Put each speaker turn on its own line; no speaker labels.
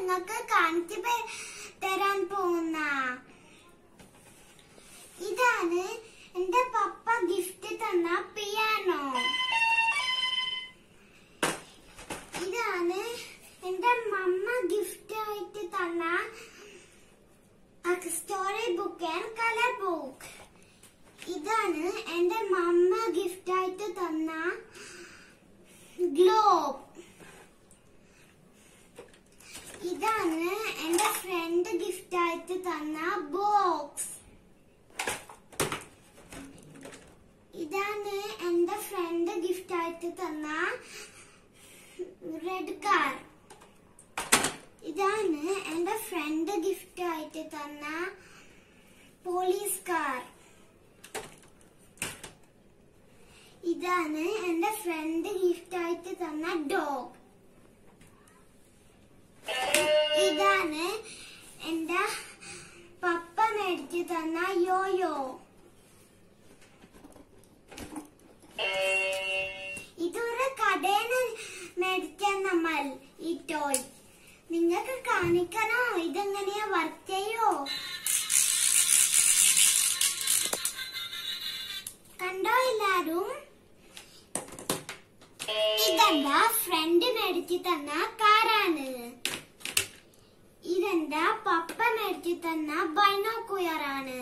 നിങ്ങൾക്ക് കാണിച്ചു തരാൻ പോകുന്ന ഇതാണ് എന്റെ പപ്പ ഗിഫ്റ്റ് തന്ന പിയാനോ. ഇതാണ് എന്റെ മമ്മ ഗിഫ്റ്റ് ആയിട്ട് തന്ന story book and colour book. ഇതാണ് എന്റെ മമ്മ ഗിഫ്റ്റ് ആയിട്ട് തന്ന ഗ്ലോബ്. ഇതാണ് എന്റെ ഫ്രണ്ട് ഗിഫ്റ്റ് ആയിട്ട് തന്ന ബോക്സ്. ഇതാണ് എന്റെ ഫ്രണ്ട് ഗിഫ്റ്റ് ആയിട്ട് തന്ന റെഡ് കാർ. ഇതാണ് എന്റെ ഫ്രണ്ട് ഗിഫ്റ്റ് ആയിട്ട് തന്ന പോലീസ് കാർ. ഇതാണ് എന്റെ ഫ്രണ്ട് ഗിഫ്റ്റ് ആയിട്ട് തന്ന ഡോഗ്. ഇതാണ് എന്റെ പപ്പ മേടിച്ചു തന്ന യോയോ. ഇതൊരു കടയിൽ മേടിച്ച നമ്മൾ ഈ ടോയ്. നിങ്ങൾക്ക് കാണിക്കണോ ഇതെങ്ങനെയാ വർക്ക് ചെയ്യോ? കണ്ടോ എല്ലാരും? ഇതെന്താ ഫ്രണ്ട് മേടിച്ചു തന്ന കാറാണ്. ഇതെന്താ പപ്പ മേടിച്ചു തന്ന ബൈനോക്കുലർ ആണ്.